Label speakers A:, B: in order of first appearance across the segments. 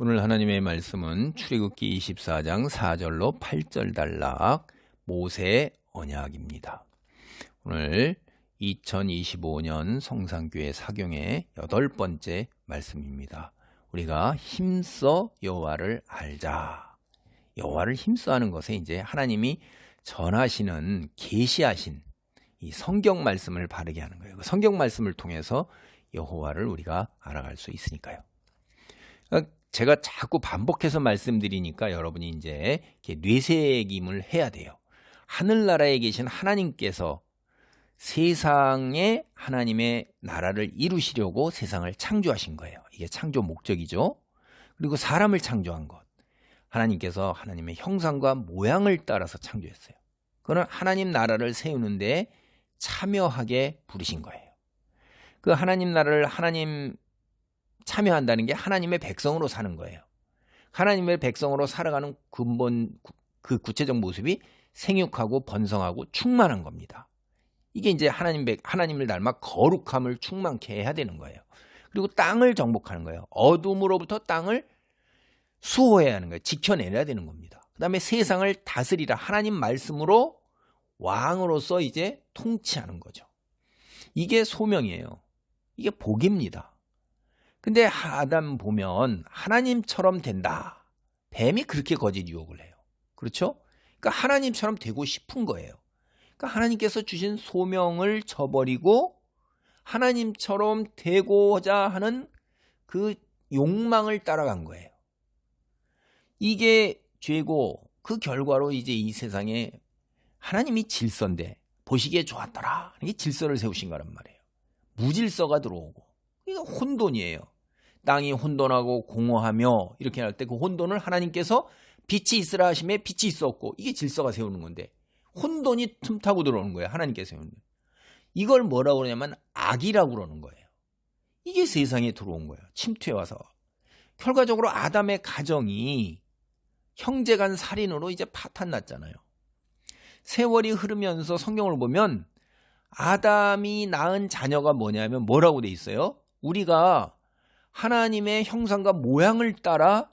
A: 오늘 하나님의 말씀은 출애굽기 24장 4절로 8절 단락 모세의 언약입니다. 오늘 2025년 성산교회 사경의 8번째 말씀입니다. 우리가 힘써 여호와를 알자. 여호와를 힘써 하는 것에 이제 하나님이 전하시는 계시하신 이 성경 말씀을 바르게 하는 거예요. 그 성경 말씀을 통해서 여호와를 우리가 알아갈 수 있으니까요. 제가 자꾸 반복해서 말씀드리니까 여러분이 이제 뇌새김을 해야 돼요. 하늘나라에 계신 하나님께서 세상에 하나님의 나라를 이루시려고 세상을 창조하신 거예요. 이게 창조 목적이죠. 그리고 사람을 창조한 것. 하나님께서 하나님의 형상과 모양을 따라서 창조했어요. 그는 하나님 나라를 세우는데 참여하게 부르신 거예요. 그 하나님 나라를 참여한다는 게 하나님의 백성으로 사는 거예요. 하나님의 백성으로 살아가는 근본 그 구체적 모습이 생육하고 번성하고 충만한 겁니다. 이게 이제 하나님을 닮아 거룩함을 충만케 해야 되는 거예요. 그리고 땅을 정복하는 거예요. 어둠으로부터 땅을 수호해야 하는 거예요. 지켜내야 되는 겁니다. 그 다음에 세상을 다스리라. 하나님 말씀으로 왕으로서 이제 통치하는 거죠. 이게 소명이에요. 이게 복입니다. 근데 아담 보면 하나님처럼 된다. 뱀이 그렇게 거짓 유혹을 해요. 그렇죠? 그러니까 하나님처럼 되고 싶은 거예요. 그러니까 하나님께서 주신 소명을 저버리고 하나님처럼 되고자 하는 그 욕망을 따라간 거예요. 이게 죄고 그 결과로 이제 이 세상에 하나님이 질서인데 보시기에 좋았더라. 이게 질서를 세우신 거란 말이에요. 무질서가 들어오고 이게 혼돈이에요. 땅이 혼돈하고 공허하며 이렇게 할 때 그 혼돈을 하나님께서 빛이 있으라 하심에 빛이 있었고 이게 질서가 세우는 건데 혼돈이 틈타고 들어오는 거예요. 하나님께서 세우는 거예요. 이걸 뭐라고 그러냐면 악이라고 그러는 거예요. 이게 세상에 들어온 거예요. 침투해 와서. 결과적으로 아담의 가정이 형제간 살인으로 이제 파탄 났잖아요. 세월이 흐르면서 성경을 보면 아담이 낳은 자녀가 뭐냐면 뭐라고 돼 있어요? 우리가 하나님의 형상과 모양을 따라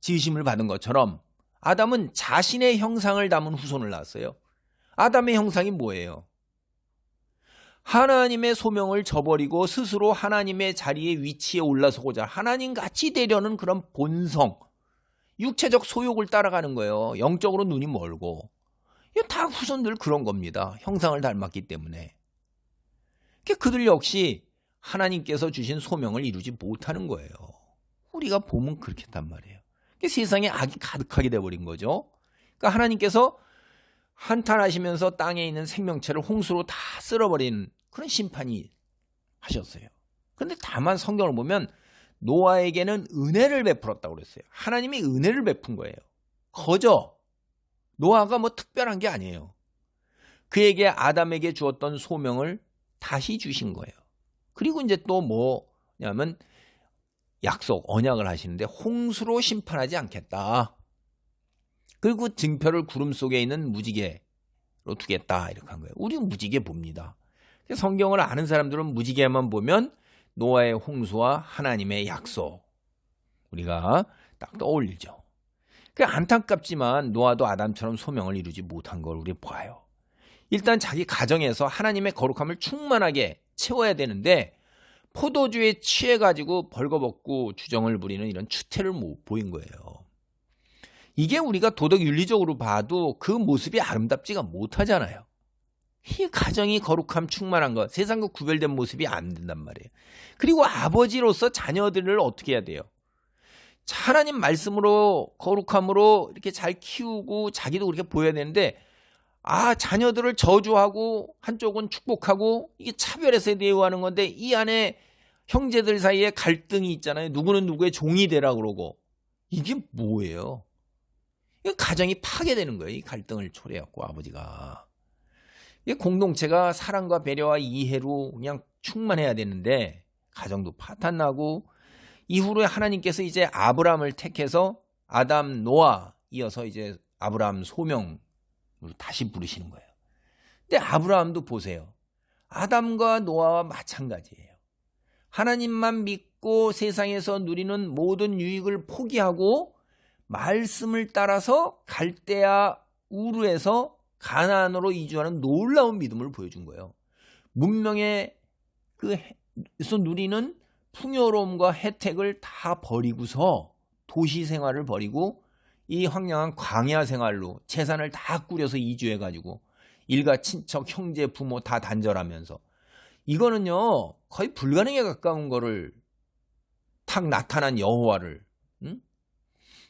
A: 지으심을 받은 것처럼 아담은 자신의 형상을 담은 후손을 낳았어요. 아담의 형상이 뭐예요? 하나님의 소명을 저버리고 스스로 하나님의 자리에 위치에 올라서고자 하나님같이 되려는 그런 본성, 육체적 소욕을 따라가는 거예요. 영적으로 눈이 멀고. 이게 다 후손들 그런 겁니다. 형상을 닮았기 때문에. 그들 역시 하나님께서 주신 소명을 이루지 못하는 거예요. 우리가 보면 그렇게 했단 말이에요. 세상에 악이 가득하게 돼버린 거죠. 그러니까 하나님께서 한탄하시면서 땅에 있는 생명체를 홍수로 다 쓸어버리는 그런 심판이 하셨어요. 그런데 다만 성경을 보면 노아에게는 은혜를 베풀었다고 그랬어요. 하나님이 은혜를 베푼 거예요. 거저. 노아가 뭐 특별한 게 아니에요. 그에게 아담에게 주었던 소명을 다시 주신 거예요. 그리고 이제 또 뭐냐면 약속, 언약을 하시는데 홍수로 심판하지 않겠다. 그리고 증표를 구름 속에 있는 무지개로 두겠다. 이렇게 한 거예요. 우리는 무지개 봅니다. 성경을 아는 사람들은 무지개만 보면 노아의 홍수와 하나님의 약속 우리가 딱 떠올리죠. 안타깝지만 노아도 아담처럼 소명을 이루지 못한 걸 우리 봐요. 일단 자기 가정에서 하나님의 거룩함을 충만하게 채워야 되는데 포도주에 취해가지고 벌거벗고 주정을 부리는 이런 추태를 보인 거예요. 이게 우리가 도덕 윤리적으로 봐도 그 모습이 아름답지가 못하잖아요. 이 가정이 거룩함 충만한 것, 세상과 구별된 모습이 안 된단 말이에요. 그리고 아버지로서 자녀들을 어떻게 해야 돼요? 하나님 말씀으로 거룩함으로 이렇게 잘 키우고 자기도 그렇게 보여야 되는데 자녀들을 저주하고 한쪽은 축복하고 이게 차별해서 대우하는 건데 이 안에 형제들 사이에 갈등이 있잖아요. 누구는 누구의 종이 되라 그러고 이게 뭐예요? 가정이 파괴되는 거예요. 이 갈등을 초래했고 아버지가. 공동체가 사랑과 배려와 이해로 그냥 충만해야 되는데 가정도 파탄나고 이후로 하나님께서 이제 아브라함을 택해서 아담, 노아 이어서 이제 아브라함 소명 다시 부르시는 거예요. 근데 아브라함도 보세요. 아담과 노아와 마찬가지예요. 하나님만 믿고 믿고 세상에서 누리는 모든 유익을 포기하고 말씀을 따라서 갈대아 우르에서 가나안으로 이주하는 놀라운 믿음을 보여준 거예요. 문명의 그에서 누리는 풍요로움과 혜택을 다 버리고서 도시 생활을 버리고 이 황량한 광야 생활로 재산을 다 꾸려서 이주해가지고 일가 친척 형제 부모 다 단절하면서 이거는요 거의 불가능에 가까운 거를 탁 나타난 여호와를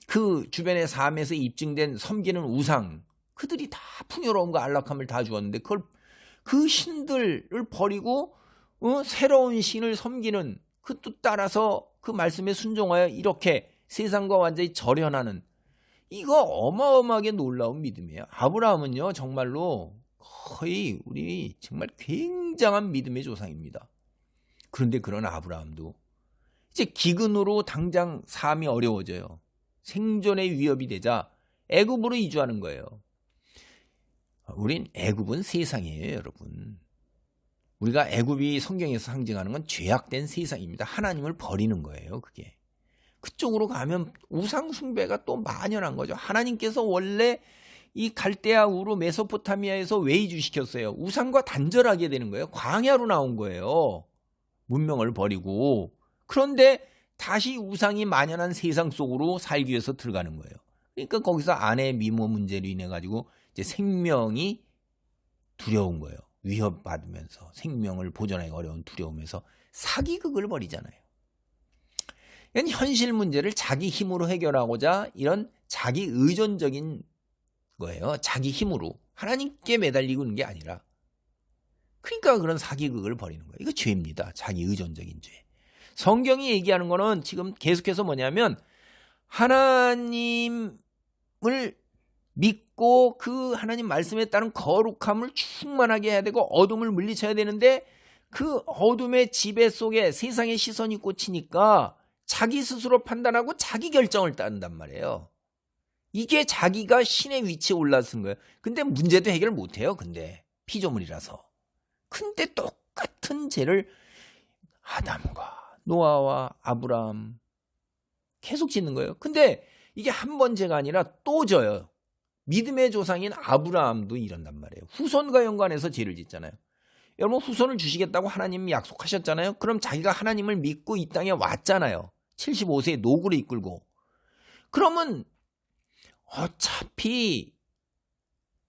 A: 그 주변의 삶에서 입증된 섬기는 우상 그들이 다 풍요로움과 안락함을 다 주었는데 그걸 그 신들을 버리고 새로운 신을 섬기는 그 뜻 따라서 그 말씀에 순종하여 이렇게 세상과 완전히 절연하는 이거 어마어마하게 놀라운 믿음이에요. 아브라함은요 정말로 거의 우리 정말 굉장한 믿음의 조상입니다. 그런데 그런 아브라함도 이제 기근으로 당장 삶이 어려워져요. 생존의 위협이 되자 애굽으로 이주하는 거예요. 우린 애굽은 세상이에요, 여러분. 우리가 애굽이 성경에서 상징하는 건 죄악된 세상입니다. 하나님을 버리는 거예요, 그게. 그쪽으로 가면 우상 숭배가 또 만연한 거죠. 하나님께서 원래 이 갈대아 우르 메소포타미아에서 왜 이주시켰어요? 우상과 단절하게 되는 거예요. 광야로 나온 거예요. 문명을 버리고. 그런데 다시 우상이 만연한 세상 속으로 살기 위해서 들어가는 거예요. 그러니까 거기서 아내 미모 문제로 인해 가지고 이제 생명이 두려운 거예요. 위협받으면서 생명을 보존하기 어려운 두려움에서 사기극을 벌이잖아요. 이건 현실 문제를 자기 힘으로 해결하고자 이런 자기 의존적인 거예요. 자기 힘으로 하나님께 매달리고 있는 게 아니라 그러니까 그런 사기극을 벌이는 거예요. 이거 죄입니다. 자기 의존적인 죄. 성경이 얘기하는 거는 지금 계속해서 뭐냐면 하나님을 믿고 그 하나님 말씀에 따른 거룩함을 충만하게 해야 되고 어둠을 물리쳐야 되는데 그 어둠의 지배 속에 세상의 시선이 꽂히니까 자기 스스로 판단하고 자기 결정을 따른단 말이에요. 이게 자기가 신의 위치에 올라선 거예요. 근데 문제도 해결 못해요. 근데 피조물이라서. 근데 똑같은 죄를 아담과 노아와 아브라함 계속 짓는 거예요. 근데 이게 한 번 죄가 아니라 또 져요. 믿음의 조상인 아브라함도 이런단 말이에요. 후손과 연관해서 죄를 짓잖아요. 여러분 후손을 주시겠다고 하나님이 약속하셨잖아요. 그럼 자기가 하나님을 믿고 이 땅에 왔잖아요. 75세에 노구를 이끌고. 그러면 어차피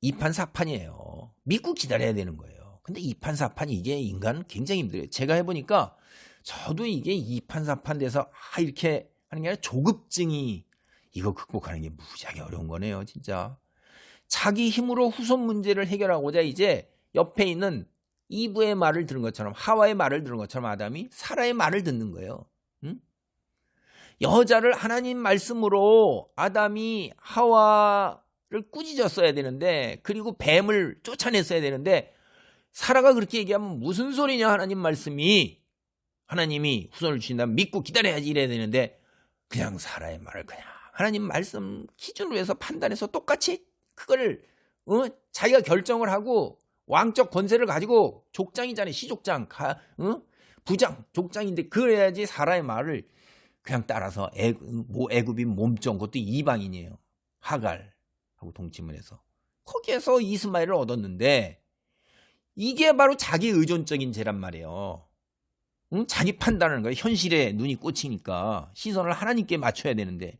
A: 이판사판이에요. 믿고 기다려야 되는 거예요. 근데 이판사판이 이게 인간은 굉장히 힘들어요. 제가 해보니까 저도 이게 이판사판 돼서 이렇게 하는 게 아니라 조급증이 이거 극복하는 게 무지하게 어려운 거네요. 진짜. 자기 힘으로 후손 문제를 해결하고자 이제 옆에 있는 이브의 말을 들은 것처럼 하와의 말을 들은 것처럼 아담이 사라의 말을 듣는 거예요. 응? 여자를 하나님 말씀으로 아담이 하와를 꾸짖었어야 되는데 그리고 뱀을 쫓아냈어야 되는데 사라가 그렇게 얘기하면 무슨 소리냐 하나님 말씀이 하나님이 후손을 주신다면 믿고 기다려야지 이래야 되는데 그냥 사라의 말을 그냥 하나님 말씀 기준으로 해서 판단해서 똑같이 그거를 자기가 결정을 하고 왕적 권세를 가지고 족장이잖아요. 시족장, 부장, 족장인데 그래야지 사라의 말을 그냥 따라서 애굽인 몸종 그것도 이방인이에요. 하갈하고 동침을 해서 거기에서 이스마엘을 얻었는데 이게 바로 자기 의존적인 죄란 말이에요. 자기 판단하는 거예요. 현실에 눈이 꽂히니까 시선을 하나님께 맞춰야 되는데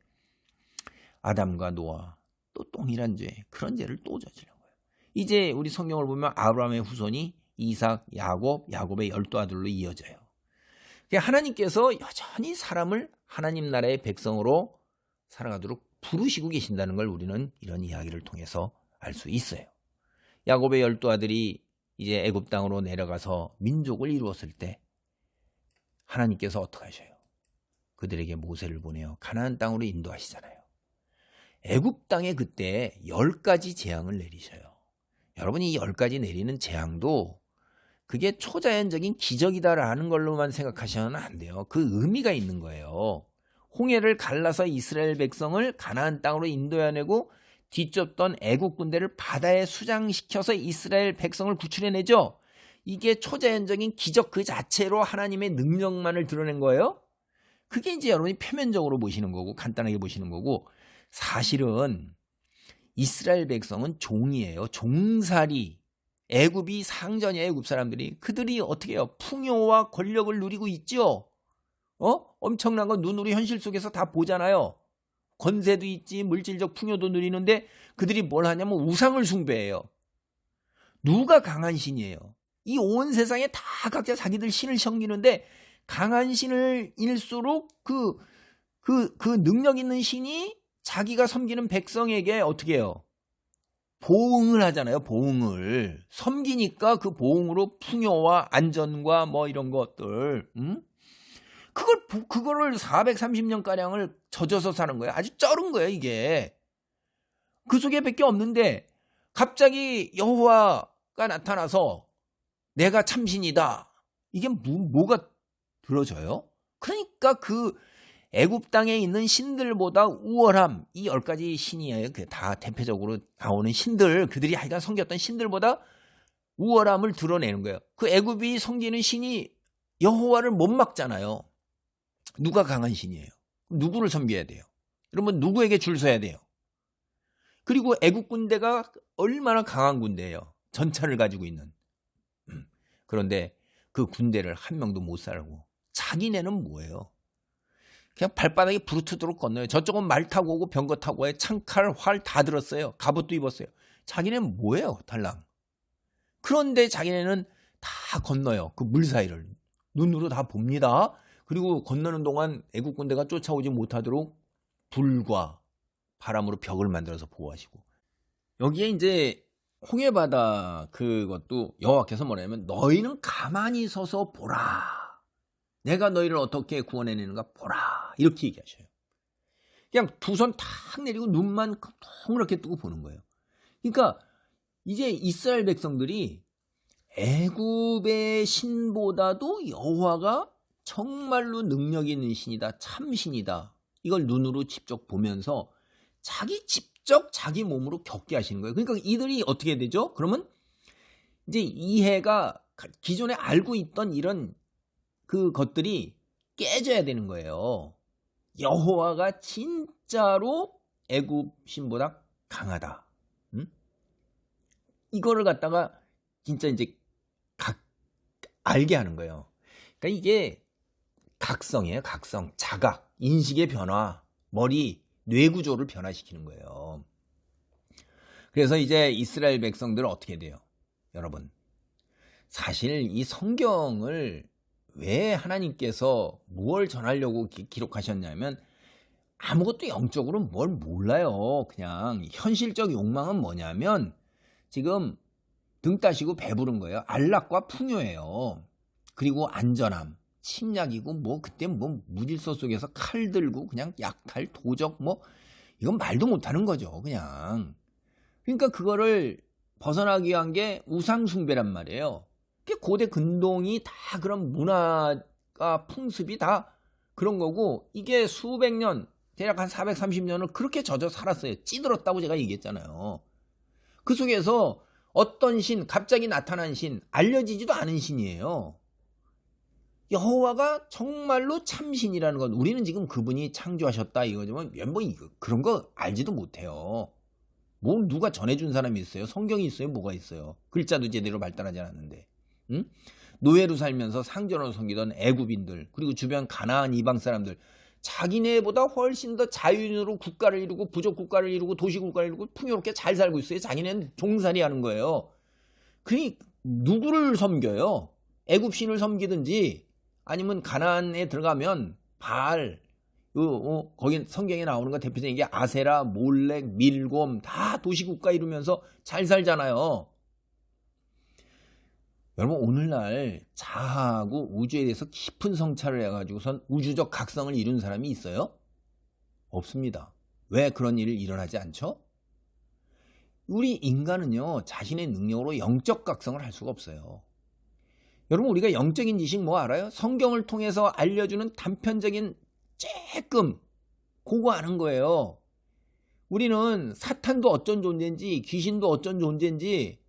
A: 아담과 노아 또 동일한 죄 그런 죄를 또 저지른 거예요. 이제 우리 성경을 보면 아브라함의 후손이 이삭, 야곱의 12아들로 이어져요. 하나님께서 여전히 사람을 하나님 나라의 백성으로 살아가도록 부르시고 계신다는 걸 우리는 이런 이야기를 통해서 알 수 있어요. 야곱의 12아들이 이제 애굽 땅으로 내려가서 민족을 이루었을 때 하나님께서 어떻게 하셔요? 그들에게 모세를 보내어 가나안 땅으로 인도하시잖아요. 애굽 땅에 그때 10가지 재앙을 내리셔요. 여러분이 이 10가지 내리는 재앙도 그게 초자연적인 기적이다라는 걸로만 생각하셔는 안 돼요. 그 의미가 있는 거예요. 홍해를 갈라서 이스라엘 백성을 가나안 땅으로 인도해내고 뒤쫓던 애국 군대를 바다에 수장시켜서 이스라엘 백성을 구출해내죠. 이게 초자연적인 기적 그 자체로 하나님의 능력만을 드러낸 거예요. 그게 이제 여러분이 표면적으로 보시는 거고 간단하게 보시는 거고 사실은 이스라엘 백성은 종이에요. 종살이. 애굽이 상전이에요. 애굽 사람들이. 그들이 어떻게 해요? 풍요와 권력을 누리고 있죠. 엄청난 건 눈으로 현실 속에서 다 보잖아요. 권세도 있지 물질적 풍요도 누리는데 그들이 뭘 하냐면 우상을 숭배해요. 누가 강한 신이에요? 이 온 세상에 다 각자 자기들 신을 섬기는데 강한 신을 일수록 그 능력 있는 신이 자기가 섬기는 백성에게 어떻게 해요? 보응을 하잖아요. 보응을. 섬기니까 그 보응으로 풍요와 안전과 뭐 이런 것들. 그거를 430년가량을 젖어서 사는 거예요. 아주 쩔은 거예요, 이게. 그 속에 밖에 없는데 갑자기 여호와가 나타나서 내가 참신이다. 이게 뭐가 들어져요? 그러니까 그 애굽 땅에 있는 신들보다 우월함, 이 10가지 신이에요. 다 대표적으로 나오는 신들, 그들이 하여간 섬겼던 신들보다 우월함을 드러내는 거예요. 그 애굽이 섬기는 신이 여호와를 못 막잖아요. 누가 강한 신이에요? 누구를 섬겨야 돼요? 그러면 누구에게 줄 서야 돼요? 그리고 애국 군대가 얼마나 강한 군대예요. 전차를 가지고 있는. 그런데 그 군대를 한 명도 못 살고 자기네는 뭐예요? 그냥 발바닥에 부르트도록 건너요. 저쪽은 말 타고 오고 병거 타고 와요. 창칼, 활 다 들었어요. 갑옷도 입었어요. 자기네는 뭐예요? 달랑. 그런데 자기네는 다 건너요. 그 물 사이를. 눈으로 다 봅니다. 그리고 건너는 동안 애국 군대가 쫓아오지 못하도록 불과 바람으로 벽을 만들어서 보호하시고. 여기에 이제 홍해바다 그것도 여호와께서 뭐냐면 너희는 가만히 서서 보라. 내가 너희를 어떻게 구원해내는가 보라. 이렇게 얘기하셔요. 그냥 두 손 탁 내리고 눈만 동그랗게 뜨고 보는 거예요. 그러니까 이제 이스라엘 백성들이 애굽의 신보다도 여호와가 정말로 능력 있는 신이다. 참신이다. 이걸 눈으로 직접 보면서 직접 자기 몸으로 겪게 하시는 거예요. 그러니까 이들이 어떻게 되죠? 그러면 이제 이해가 기존에 알고 있던 이런 그 것들이 깨져야 되는 거예요. 여호와가 진짜로 애굽 신보다 강하다. 이거를 갖다가 진짜 이제 알게 하는 거예요. 그러니까 이게 각성이에요. 각성, 자각, 인식의 변화, 머리, 뇌 구조를 변화시키는 거예요. 그래서 이제 이스라엘 백성들은 어떻게 돼요? 여러분, 사실 이 성경을 왜 하나님께서 뭘 전하려고 기록하셨냐면 아무것도 영적으로 뭘 몰라요. 그냥 현실적 욕망은 뭐냐면 지금 등 따시고 배부른 거예요. 안락과 풍요예요. 그리고 안전함, 침략이고 뭐 그때 뭐 무질서 속에서 칼 들고 그냥 약탈, 도적 뭐 이건 말도 못하는 거죠. 그냥. 그러니까 그거를 벗어나기 위한 게 우상숭배란 말이에요. 고대 근동이 다 그런 문화가 풍습이 다 그런 거고 이게 수백 년 대략 한 430년을 그렇게 젖어 살았어요. 찌들었다고 제가 얘기했잖아요. 그 속에서 어떤 신, 갑자기 나타난 신, 알려지지도 않은 신이에요. 여호와가 정말로 참신이라는 건 우리는 지금 그분이 창조하셨다 이거지만 뭐 그런 거 알지도 못해요. 뭐 누가 전해준 사람이 있어요? 성경이 있어요? 뭐가 있어요? 글자도 제대로 발달하지 않았는데. 응? 노예로 살면서 상전으로 섬기던 애굽인들 그리고 주변 가나안 이방 사람들 자기네보다 훨씬 더 자유인으로 국가를 이루고 부족 국가를 이루고 도시 국가를 이루고 풍요롭게 잘 살고 있어요. 자기네는 종살이 하는 거예요. 그니 누구를 섬겨요? 애굽 신을 섬기든지 아니면 가나안에 들어가면 바알 거기 성경에 나오는 거 대표적인 게 아세라, 몰렉, 밀곰 다 도시국가 이루면서 잘 살잖아요. 여러분 오늘날 자아하고 우주에 대해서 깊은 성찰을 해가지고선 우주적 각성을 이룬 사람이 있어요? 없습니다. 왜 그런 일이 일어나지 않죠? 우리 인간은요 자신의 능력으로 영적 각성을 할 수가 없어요. 여러분 우리가 영적인 지식 뭐 알아요? 성경을 통해서 알려주는 단편적인 쬐끔 그거 아는 거예요. 우리는 사탄도 어쩐 존재인지 귀신도 어쩐 존재인지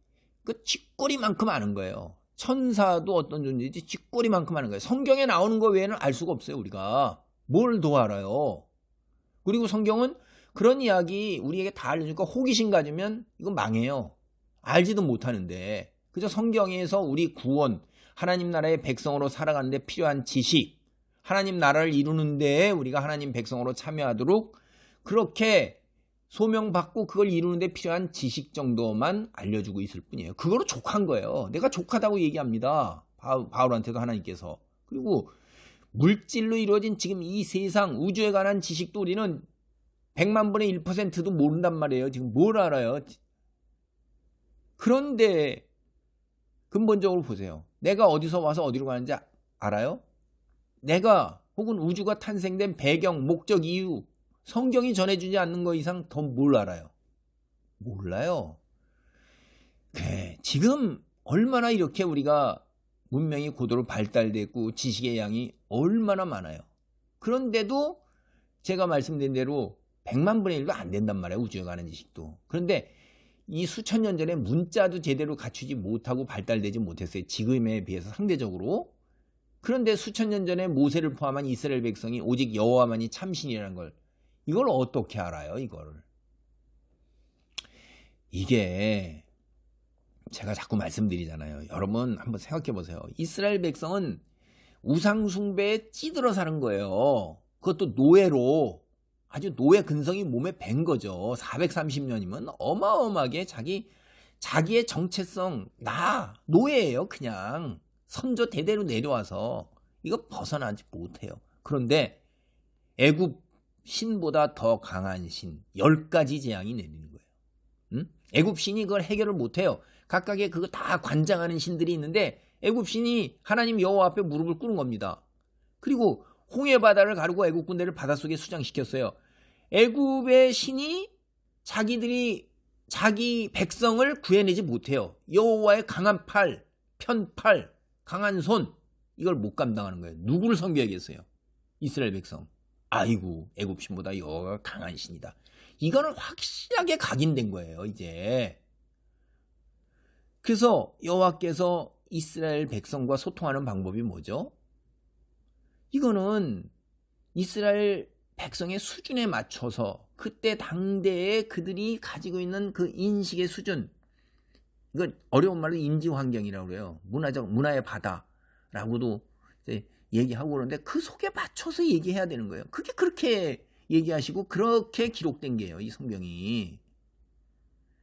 A: 그 쥐꼬리만큼 아는 거예요. 천사도 어떤 존재인지 쥐꼬리만큼 아는 거예요. 성경에 나오는 거 외에는 알 수가 없어요 우리가. 뭘 더 알아요? 그리고 성경은 그런 이야기 우리에게 다 알려주니까 호기심 가지면 이건 망해요. 알지도 못하는데. 그저 성경에서 우리 구원, 하나님 나라의 백성으로 살아가는 데 필요한 지식, 하나님 나라를 이루는 데에 우리가 하나님 백성으로 참여하도록 그렇게 소명받고 그걸 이루는 데 필요한 지식 정도만 알려주고 있을 뿐이에요. 그거로 족한 거예요. 내가 족하다고 얘기합니다. 바울한테도 하나님께서. 그리고 물질로 이루어진 지금 이 세상 우주에 관한 지식도 우리는 100만 분의 1%도 모른단 말이에요. 지금 뭘 알아요? 그런데 근본적으로 보세요. 내가 어디서 와서 어디로 가는지 알아요? 내가 혹은 우주가 탄생된 배경, 목적, 이유 성경이 전해주지 않는 거 이상 더 뭘 알아요? 몰라요. 지금 얼마나 이렇게 우리가 문명이 고도로 발달됐고 지식의 양이 얼마나 많아요. 그런데도 제가 말씀드린 대로 100만 분의 1도 안 된단 말이에요. 우주에 가는 지식도. 그런데 이 수천 년 전에 문자도 제대로 갖추지 못하고 발달되지 못했어요. 지금에 비해서 상대적으로. 그런데 수천 년 전에 모세를 포함한 이스라엘 백성이 오직 여호와만이 참신이라는 걸 이걸 어떻게 알아요? 이거를. 이게 제가 자꾸 말씀드리잖아요. 여러분 한번 생각해 보세요. 이스라엘 백성은 우상 숭배에 찌들어 사는 거예요. 그것도 노예로. 아주 노예 근성이 몸에 밴 거죠. 430년이면 어마어마하게 자기의 정체성, 노예예요. 그냥 선조 대대로 내려와서 이거 벗어나지 못해요. 그런데 애굽 신보다 더 강한 신 10가지 재앙이 내리는 거예요. 응? 애굽 신이 그걸 해결을 못해요. 각각의 그거 다 관장하는 신들이 있는데 애굽 신이 하나님 여호와 앞에 무릎을 꿇은 겁니다. 그리고 홍해 바다를 가르고 애굽 군대를 바닷속에 수장시켰어요. 애굽의 신이 자기 백성을 구해내지 못해요. 여호와의 강한 팔, 편팔, 강한 손 이걸 못 감당하는 거예요. 누구를 섬겨야겠어요? 이스라엘 백성. 아이고 애굽 신보다 여호와가 강한 신이다. 이거는 확실하게 각인된 거예요. 이제. 그래서 여호와께서 이스라엘 백성과 소통하는 방법이 뭐죠? 이거는 이스라엘 백성의 수준에 맞춰서 그때 당대에 그들이 가지고 있는 그 인식의 수준, 이거 어려운 말로 인지 환경이라고 그래요. 문화의 바다라고도 얘기하고 그러는데 그 속에 맞춰서 얘기해야 되는 거예요. 그게 그렇게 얘기하시고 그렇게 기록된 게요, 이 성경이.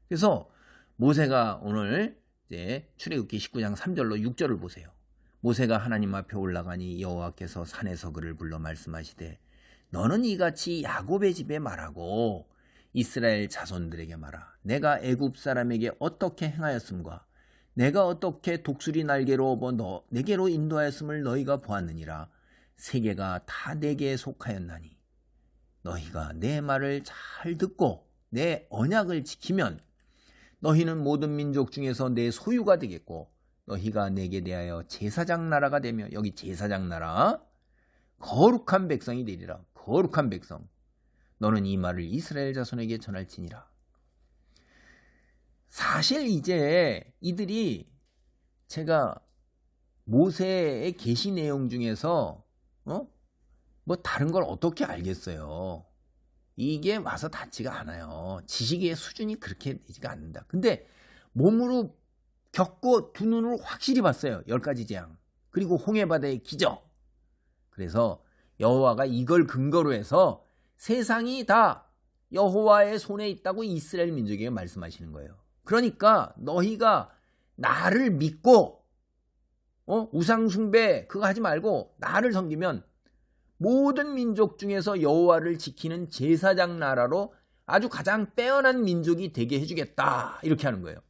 A: 그래서 모세가 오늘 이제 출애굽기 19장 3절로 6절을 보세요. 모세가 하나님 앞에 올라가니 여호와께서 산에서 그를 불러 말씀하시되 너는 이같이 야곱의 집에 말하고 이스라엘 자손들에게 말하. 내가 애굽 사람에게 어떻게 행하였음과 내가 어떻게 독수리 날개로 업어 내게로 인도하였음을 너희가 보았느니라. 세계가 다 내게 속하였나니 너희가 내 말을 잘 듣고 내 언약을 지키면 너희는 모든 민족 중에서 내 소유가 되겠고 너희가 내게 대하여 제사장 나라가 되며, 여기 제사장 나라, 거룩한 백성이 되리라. 거룩한 백성. 너는 이 말을 이스라엘 자손에게 전할지니라. 사실 이제 이들이 제가 모세의 계시 내용 중에서 뭐 다른 걸 어떻게 알겠어요. 이게 와서 닿지가 않아요. 지식의 수준이 그렇게 되지가 않는다. 근데 몸으로 겪고 두 눈으로 확실히 봤어요. 10가지 재앙. 그리고 홍해바다의 기적. 그래서 여호와가 이걸 근거로 해서 세상이 다 여호와의 손에 있다고 이스라엘 민족에게 말씀하시는 거예요. 그러니까 너희가 나를 믿고 우상숭배 그거 하지 말고 나를 섬기면 모든 민족 중에서 여호와를 지키는 제사장 나라로 아주 가장 빼어난 민족이 되게 해주겠다. 이렇게 하는 거예요.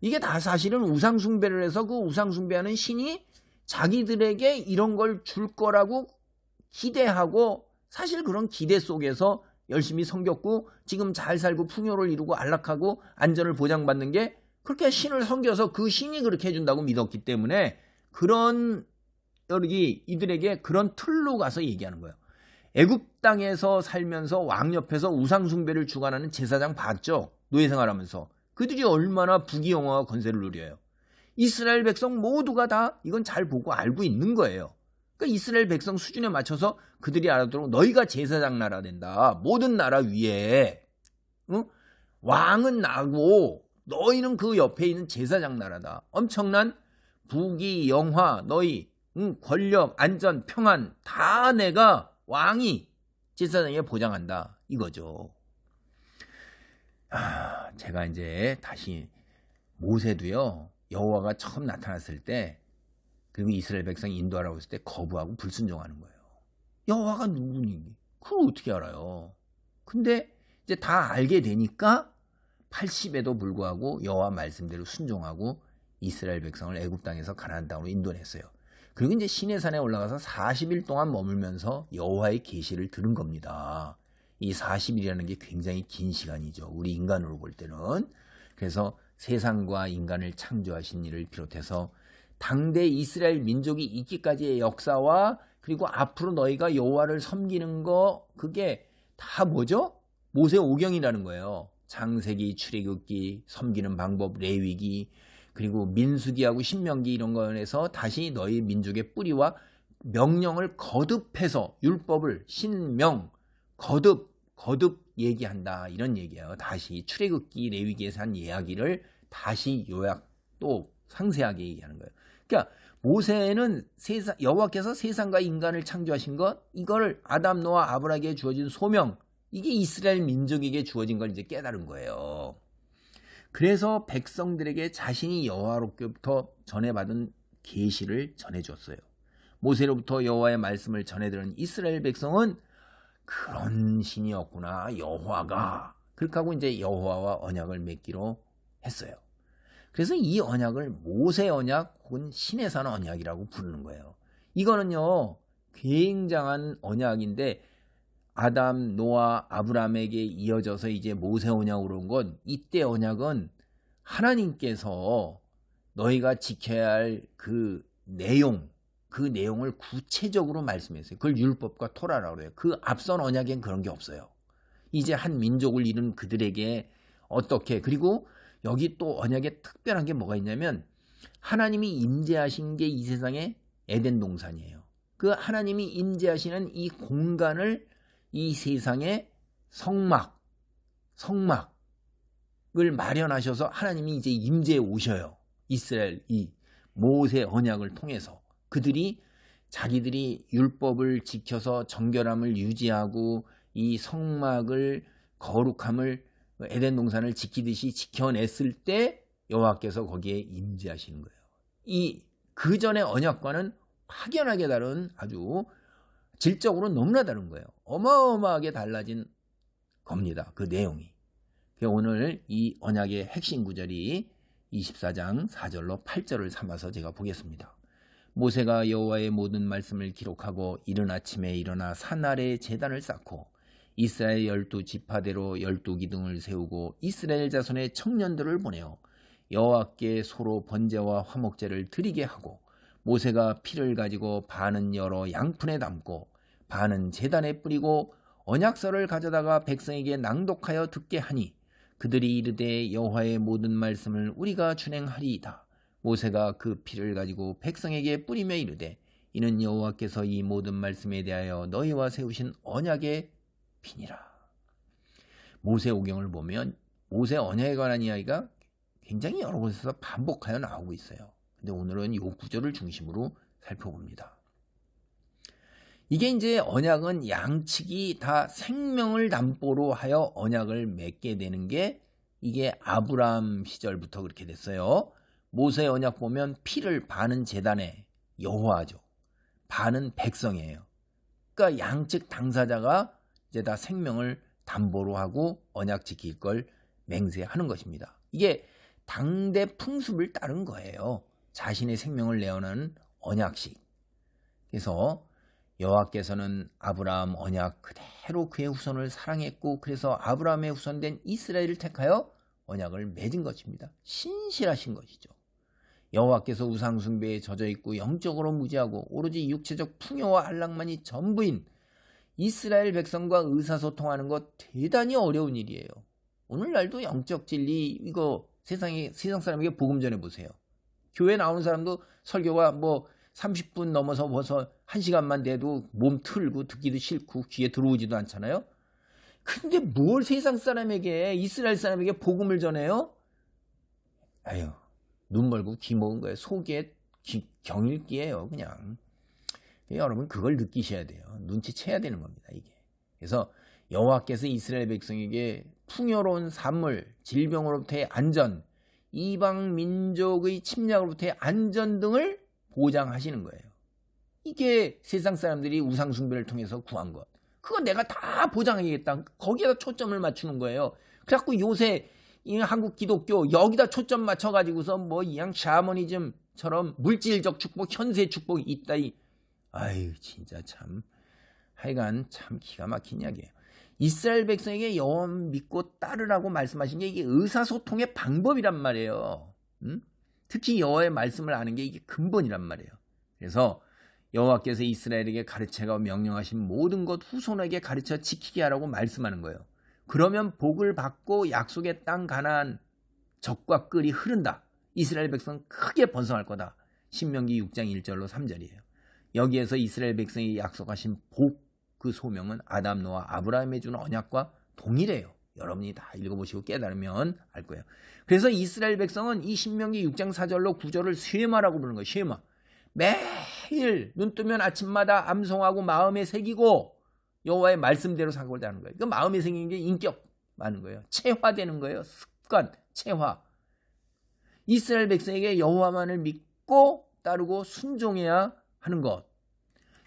A: 이게 다 사실은 우상숭배를 해서 그 우상숭배하는 신이 자기들에게 이런 걸 줄 거라고 기대하고 사실 그런 기대 속에서 열심히 섬겼고 지금 잘 살고 풍요를 이루고 안락하고 안전을 보장받는 게 그렇게 신을 섬겨서 그 신이 그렇게 해준다고 믿었기 때문에 그런 이들에게 그런 틀로 가서 얘기하는 거예요. 애굽 땅에서 살면서 왕 옆에서 우상숭배를 주관하는 제사장 봤죠? 노예생활하면서. 그들이 얼마나 부귀영화와 권세를 누려요. 이스라엘 백성 모두가 다 이건 잘 보고 알고 있는 거예요. 그러니까 이스라엘 백성 수준에 맞춰서 그들이 알아도록 너희가 제사장 나라 된다. 모든 나라 위에 왕은 나고 너희는 그 옆에 있는 제사장 나라다. 엄청난 부귀 영화 너희 권력 안전 평안 다 내가 왕이 제사장에 보장한다 이거죠. 제가 이제 다시 모세도요 여호와가 처음 나타났을 때 그리고 이스라엘 백성이 인도하라고 했을 때 거부하고 불순종하는 거예요. 여호와가 누구니? 그걸 어떻게 알아요? 근데 이제 다 알게 되니까 80에도 불구하고 여호와 말씀대로 순종하고 이스라엘 백성을 애굽 땅에서 가나안 땅으로 인도했어요. 그리고 이제 시내산에 올라가서 40일 동안 머물면서 여호와의 계시를 들은 겁니다. 이 40일이라는 게 굉장히 긴 시간이죠. 우리 인간으로 볼 때는. 그래서 세상과 인간을 창조하신 이를 비롯해서 당대 이스라엘 민족이 있기까지의 역사와 그리고 앞으로 너희가 여호와를 섬기는 거 그게 다 뭐죠? 모세 오경이라는 거예요. 창세기, 출애굽기, 섬기는 방법, 레위기, 그리고 민수기하고 신명기 이런 거에서 다시 너희 민족의 뿌리와 명령을 거듭해서 율법을 신명 거듭 얘기한다 이런 얘기예요. 다시 출애굽기, 레위기에서 한 이야기를 다시 요약 또 상세하게 얘기하는 거예요. 그러니까 모세는 여호와께서 세상과 인간을 창조하신 것 이거를 아담, 노아, 아브라함에게 주어진 소명 이게 이스라엘 민족에게 주어진 걸 이제 깨달은 거예요. 그래서 백성들에게 자신이 여호와로부터 전해받은 계시를 전해줬어요. 모세로부터 여호와의 말씀을 전해들은 이스라엘 백성은 그런 신이었구나 여호와가 그렇게 하고 이제 여호와와 언약을 맺기로 했어요. 그래서 이 언약을 모세 언약 혹은 시내산 언약이라고 부르는 거예요. 이거는요 굉장한 언약인데 아담, 노아, 아브라함에게 이어져서 이제 모세 언약으로 온 건 이때 언약은 하나님께서 너희가 지켜야 할 그 내용을 구체적으로 말씀했어요. 그걸 율법과 토라라고 해요. 그 앞선 언약엔 그런 게 없어요. 이제 한 민족을 이룬 그들에게 어떻게 그리고 여기 또 언약에 특별한 게 뭐가 있냐면 하나님이 임재하신 게 이 세상에 에덴 동산이에요. 그 하나님이 임재하시는 이 공간을 이 세상에 성막을 마련하셔서 하나님이 이제 임재해 오셔요. 이스라엘 이 모세 언약을 통해서 그들이 자기들이 율법을 지켜서 정결함을 유지하고 이 성막을 거룩함을 에덴 동산을 지키듯이 지켜냈을 때 여호와께서 거기에 임재하시는 거예요. 이 그 전의 언약과는 확연하게 다른 아주 질적으로 너무나 다른 거예요. 어마어마하게 달라진 겁니다. 그 내용이. 오늘 이 언약의 핵심 구절이 24장 4절로 8절을 삼아서 제가 보겠습니다. 모세가 여호와의 모든 말씀을 기록하고 이른 아침에 일어나 산 아래에 제단을 쌓고 이스라엘 12지파대로 12기둥을 세우고 이스라엘 자손의 청년들을 보내어 여호와께 소로 번제와 화목제를 드리게 하고 모세가 피를 가지고 반은 열어 양푼에 담고 반은 제단에 뿌리고 언약서를 가져다가 백성에게 낭독하여 듣게 하니 그들이 이르되 여호와의 모든 말씀을 우리가 준행하리이다. 모세가 그 피를 가지고 백성에게 뿌리며 이르되 이는 여호와께서 이 모든 말씀에 대하여 너희와 세우신 언약의 피니라. 모세 오경을 보면 모세 언약에 관한 이야기가 굉장히 여러 곳에서 반복하여 나오고 있어요. 근데 오늘은 이 구절을 중심으로 살펴봅니다. 이게 이제 언약은 양측이 다 생명을 담보로 하여 언약을 맺게 되는 게 이게 아브라함 시절부터 그렇게 됐어요. 모세 언약 보면 피를 반은 제단에 여호와죠. 반은 백성이에요. 그러니까 양측 당사자가 이제 다 생명을 담보로 하고 언약 지킬 걸 맹세하는 것입니다. 이게 당대 풍습을 따른 거예요. 자신의 생명을 내어놓은 언약식. 그래서 여호와께서는 아브라함 언약 그대로 그의 후손을 사랑했고 그래서 아브라함의 후손된 이스라엘을 택하여 언약을 맺은 것입니다. 신실하신 것이죠. 여호와께서 우상 숭배에 젖어 있고 영적으로 무지하고 오로지 육체적 풍요와 안락만이 전부인 이스라엘 백성과 의사소통하는 것 대단히 어려운 일이에요. 오늘날도 영적 진리 이거 세상 사람에게 복음 전해 보세요. 교회 나오는 사람도 설교가 뭐 30분 넘어서 벌써 1시간만 돼도 몸 틀고 듣기도 싫고 귀에 들어오지도 않잖아요. 근데 뭘 세상 사람에게, 이스라엘 사람에게 복음을 전해요? 아유, 눈 멀고 귀 먹은 거예요. 속에 경일기예요, 그냥. 여러분 그걸 느끼셔야 돼요. 눈치채야 되는 겁니다, 이게. 그래서 여호와께서 이스라엘 백성에게 풍요로운 산물, 질병으로부터의 안전, 이방 민족의 침략으로부터의 안전 등을 보장하시는 거예요. 이게 세상 사람들이 우상 숭배를 통해서 구한 것. 그거 내가 다 보장하겠다. 거기에다 초점을 맞추는 거예요. 그래갖고 요새 이 한국 기독교 여기다 초점 맞춰가지고서 뭐 이양 샤머니즘처럼 물질적 축복, 현세 축복이 있다. 아유 진짜 참 하여간 참 기가 막힌 이야기예요. 이스라엘 백성에게 여호와 믿고 따르라고 말씀하신 게 이게 의사소통의 방법이란 말이에요. 특히 여호와의 말씀을 아는 게 이게 근본이란 말이에요. 그래서 여호와께서 이스라엘에게 가르쳐가 명령하신 모든 것 후손에게 가르쳐 지키게 하라고 말씀하는 거예요. 그러면 복을 받고 약속의 땅 가나안 젖과 꿀이 흐른다. 이스라엘 백성 크게 번성할 거다. 신명기 6장 1절로 3절이에요. 여기에서 이스라엘 백성이 약속하신 복, 그 소명은 아담, 노아, 아브라함에 준 언약과 동일해요. 여러분이 다 읽어보시고 깨달으면 알 거예요. 그래서 이스라엘 백성은 이 신명기 6장 4절로 9절을 쉐마라고 부르는 거예요. 쉐마. 매일 눈 뜨면 아침마다 암송하고 마음에 새기고 여호와의 말씀대로 살고자 하는 거예요. 그 마음에 새기는 게 인격 많은 거예요. 체화되는 거예요. 습관, 체화. 이스라엘 백성에게 여호와만을 믿고 따르고 순종해야 하는 것.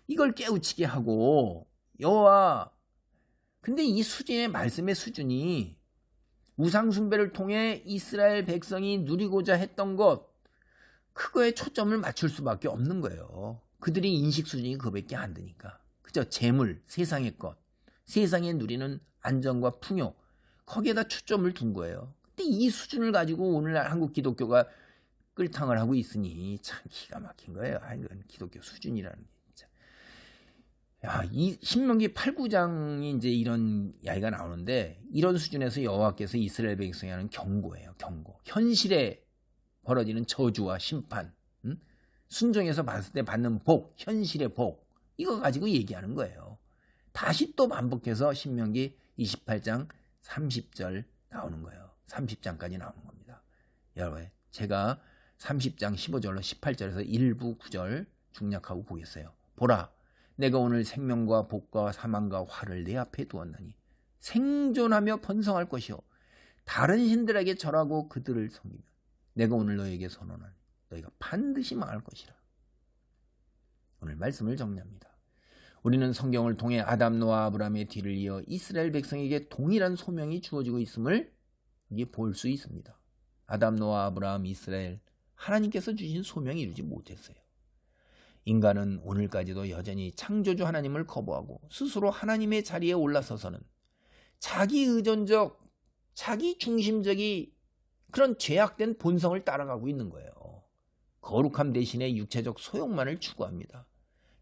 A: 이걸 깨우치게 하고 여호와. 근데 이 수준의 말씀의 수준이 우상 숭배를 통해 이스라엘 백성이 누리고자 했던 것, 그거에 초점을 맞출 수밖에 없는 거예요. 그들이 인식 수준이 그거밖에 안 되니까. 그죠? 재물, 세상의 것, 세상에 누리는 안정과 풍요, 거기에다 초점을 둔 거예요. 근데 이 수준을 가지고 오늘날 한국 기독교가 끌탕을 하고 있으니 참 기가 막힌 거예요. 이건 기독교 수준이라는 게 진짜. 야, 이 신명기 8, 9장이 이제 이런 이야기가 나오는데, 이런 수준에서 여호와께서 이스라엘 백성에 하는 경고예요. 경고. 현실에 벌어지는 저주와 심판, 순종해서 봤을 때 받는 복, 현실의 복, 이거 가지고 얘기하는 거예요. 다시 또 반복해서 신명기 28장 30절 나오는 거예요. 30장까지 나오는 겁니다. 여러분, 제가 30장 15절로 18절에서 일부 구절 중략하고 보겠어요. 보라, 내가 오늘 생명과 복과 사망과 화를 내 앞에 두었나니 생존하며 번성할 것이요 다른 신들에게 절하고 그들을 섬기며 내가 오늘 너에게 선언하니 너희가 반드시 망할 것이라. 오늘 말씀을 정리합니다. 우리는 성경을 통해 아담, 노아, 아브라함의 뒤를 이어 이스라엘 백성에게 동일한 소명이 주어지고 있음을 볼 수 있습니다. 아담, 노아, 아브라함, 이스라엘, 하나님께서 주신 소명이 이루지 못했어요. 인간은 오늘까지도 여전히 창조주 하나님을 거부하고 스스로 하나님의 자리에 올라서서는 자기 의존적, 자기 중심적인 그런 죄악된 본성을 따라가고 있는 거예요. 거룩함 대신에 육체적 소욕만을 추구합니다.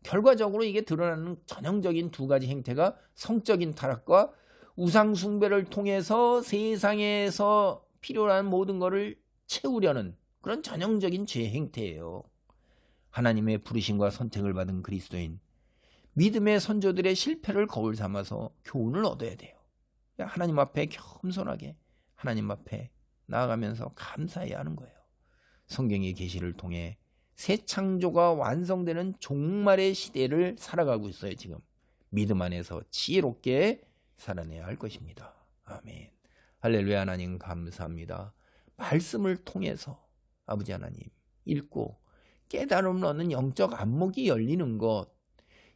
A: 결과적으로 이게 드러나는 전형적인 두 가지 행태가 성적인 타락과 우상 숭배를 통해서 세상에서 필요한 모든 것을 채우려는 그런 전형적인 죄 행태예요. 하나님의 부르심과 선택을 받은 그리스도인, 믿음의 선조들의 실패를 거울 삼아서 교훈을 얻어야 돼요. 하나님 앞에 겸손하게 하나님 앞에 나아가면서 감사해야 하는 거예요. 성경의 계시를 통해 새 창조가 완성되는 종말의 시대를 살아가고 있어요. 지금 믿음 안에서 지혜롭게 살아내야 할 것입니다. 아멘. 할렐루야. 하나님 감사합니다. 말씀을 통해서 아버지 하나님 읽고 깨달음을 얻는 영적 안목이 열리는 것,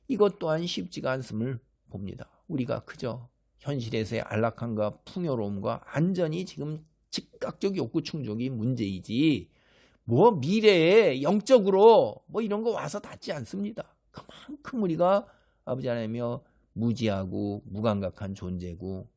A: 이것 또한 쉽지가 않음을 봅니다. 우리가 그저 현실에서의 안락함과 풍요로움과 안전이 지금 즉각적 욕구 충족이 문제이지 뭐 미래에 영적으로 뭐 이런 거 와서 닿지 않습니다. 그만큼 우리가 아버지 하나님이여 무지하고 무감각한 존재고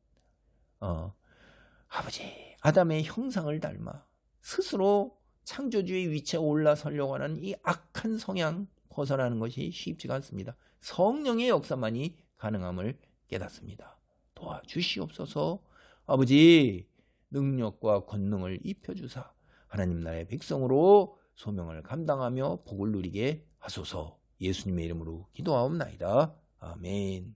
A: 아버지 아담의 형상을 닮아 스스로 창조주의 위치에 올라서려고 하는 이 악한 성향 벗어나는 것이 쉽지가 않습니다. 성령의 역사만이 가능함을 깨닫습니다. 도와주시옵소서. 아버지 능력과 권능을 입혀주사 하나님 나라의 백성으로 소명을 감당하며 복을 누리게 하소서. 예수님의 이름으로 기도하옵나이다. 아멘.